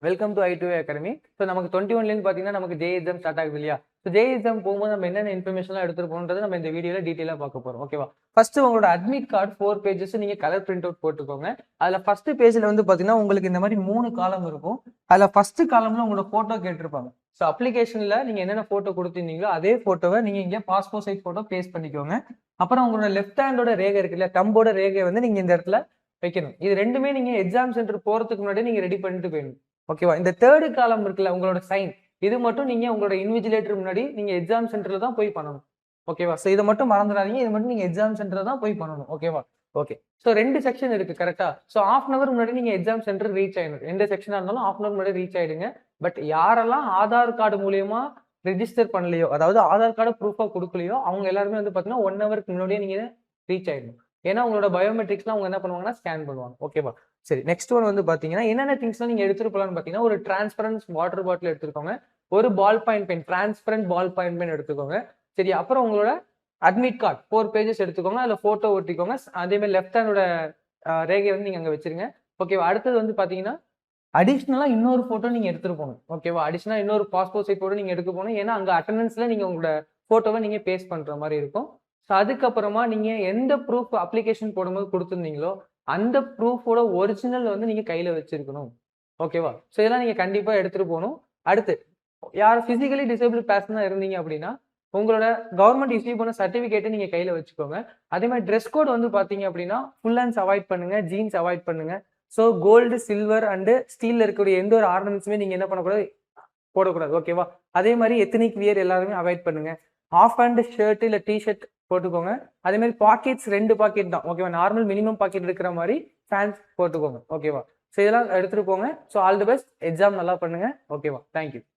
Welcome to I2A academy. So நமக்கு 21லேருந்து பார்த்தீங்கன்னா நமக்கு ஜே எக்ஸாம் ஸ்டார்ட் ஆகுது இல்லையா? ஸோ ஜே எக்ஸாம் போகும்போது நம்ம என்னென்ன இன்ஃபர்மேஷன்லாம் எடுத்துட்டு போகணுன்றதை நம்ம இந்த வீடியோவில் டீட்டெயிலாக பார்க்க போகிறோம். ஓகேவா? ஃபர்ஸ்ட் உங்களோட அட்மிட் கார்டு 4 பேஜஸ் நீங்கள் கலர் பிரிண்ட் அவுட் போட்டுக்கோங்க. அதில் ஃபர்ஸ்ட் பேஜில் வந்து பார்த்தீங்கன்னா உங்களுக்கு இந்த மாதிரி 3 காலம் இருக்கும். அதில் ஃபர்ஸ்ட் காலம்ல உங்களோட ஃபோட்டோ கேட்டிருப்பாங்க. ஸோ அப்ளிகேஷனில் நீங்கள் என்னென்ன ஃபோட்டோ கொடுத்துருந்தீங்களோ அதே ஃபோட்டோவை நீங்கள் இங்கே பாஸ்போர்ட் சைஸ் ஃபோட்டோ பேஸ்ட் பண்ணிக்கோங்க. அப்புறம் உங்களோட லெஃப்ட் ஹேண்டோட ரேகை இருக்கு இல்லையா, தம்போட ரேகை வந்து நீங்கள் இந்த இடத்துல வைக்கணும். இது ரெண்டுமே நீங்கள் எக்ஸாம் சென்டர் போகிறதுக்கு முன்னாடி நீங்கள் ரெடி பண்ணிட்டு போயிடணும். ஓகேவா? இந்த தேர்டு காலம் இருக்குல்ல, உங்களோட சைன், இது மட்டும் நீங்க உங்களோட இன்விஜிலேட்டர் முன்னாடி நீங்க எக்ஸாம் சென்டர்ல தான் போய் பண்ணணும். ஓகேவா? ஸோ இதை மட்டும் மறந்துடாதீங்க. இது மட்டும் நீங்க எக்ஸாம் சென்டர்ல தான் போய் பண்ணணும். ஓகேவா? ஓகே. ஸோ 2 செக்ஷன் இருக்கு கரெக்டா? ஸோ ½ அன் அவர் முன்னாடி நீங்க எக்ஸாம் சென்டர் ரீச் ஆயிடணும். எந்த செக்ஷனா இருந்தாலும் ½ அன் அவர் முன்னாடி ரீச் ஆயிடுங்க. பட் யாரெல்லாம் ஆதார் கார்டு மூலியமா ரெஜிஸ்டர் பண்ணலையோ, அதாவது ஆதார் கார்டு ப்ரூஃபா கொடுக்கலையோ, அவங்க எல்லாருமே வந்து பாத்தீங்கன்னா 1 ஹவருக்கு முன்னாடியே நீங்க ரீச் ஆயிடணும். ஏன்னா உங்களோட பயோமெட்ரிக்ஸ்லாம் அவங்க என்ன பண்ணுவாங்கன்னா ஸ்கேன் பண்ணுவாங்க. ஓகேவா? சரி, நெக்ஸ்ட் ஒன் வந்து பாத்தீங்கன்னா என்னென்ன திங்ஸ்லாம் நீங்க எடுத்துட்டு போலாம்னு பாத்தீங்கன்னா, ஒரு டிரான்ஸ்பரன்ஸ் வாட்டர் பாட்டில் எடுத்துக்கோங்க, ஒரு ball point pen, transparent ball point pen எடுத்துக்கோங்க. சரி, அப்புறம் உங்களோட அட்மிட் கார்டு 4 பேஜஸ் எடுத்துக்கோங்க, அதுல போட்டோ ஒட்டிக்கோங்க. அதே மாதிரி லெஃப்ட் ஹேண்டோட ரேகை வந்து நீங்க அங்க வச்சிருங்க. ஓகேவா? அடுத்தது வந்து பாத்தீங்கன்னா அடிஷ்னலா இன்னொரு போட்டோ நீங்க எடுத்துட்டு போகணும். ஓகேவா? அடிஷ்னலா இன்னொரு பாஸ்போர்ட் சைஸ் போட்டோ நீங்க எடுக்க போகணும். ஏன்னா அங்க அட்டெண்டன்ஸ்ல நீங்க உங்களோட போட்டோவை நீங்க பேஸ்ட் பண்ற மாதிரி இருக்கும். ஸோ அதுக்கப்புறமா நீங்க எந்த ப்ரூஃப் அப்ளிகேஷன் போடும்போது கொடுத்துருந்தீங்களோ அந்த ப்ரூஃபோட ஒரிஜினல் வந்து நீங்க கையில வச்சிருக்கணும். ஓகேவா? ஸோ இதெல்லாம் நீங்க கண்டிப்பா எடுத்துட்டு போகணும். அடுத்து யார் பிசிக்கலி டிசேபிள் பர்சனா இருந்தீங்க அப்படின்னா உங்களோட கவர்மெண்ட் இஷ்யூ பண்ண சர்டிபிகேட்டை நீங்க கையில வச்சுக்கோங்க. அதே மாதிரி ட்ரெஸ் கோட் வந்து பாத்தீங்க அப்படின்னா ஃபுல் ஹேண்ட்ஸ் அவாய்ட் பண்ணுங்க, ஜீன்ஸ் அவாய்ட் பண்ணுங்க. ஸோ கோல்டு, சில்வர் அண்ட் ஸ்டீல்ல இருக்கக்கூடிய எந்த ஒரு ஆர்னமெண்ட்ஸுமே நீங்க என்ன பண்ணக்கூடாது, போடக்கூடாது. ஓகேவா? அதே மாதிரி எத்தனிக் வியர் எல்லாருமே அவாய்ட் பண்ணுங்க. ஆஃப் ஹேண்ட் ஷர்ட் இல்ல டிஷர்ட் போட்டுக்கோங்க. அதே மாதிரி பாக்கெட்ஸ் 2 பாக்கெட் தான். ஓகேவா? நார்மல் மினிமம் பாக்கெட் இருக்கிற மாதிரி ஃபேன்ஸ் போட்டுக்கோங்க. ஓகேவா? ஸோ இதெல்லாம் எடுத்துட்டு போங்க. So all the best. Exam நல்லா பண்ணுங்க. ஓகேவா? தேங்க்யூ.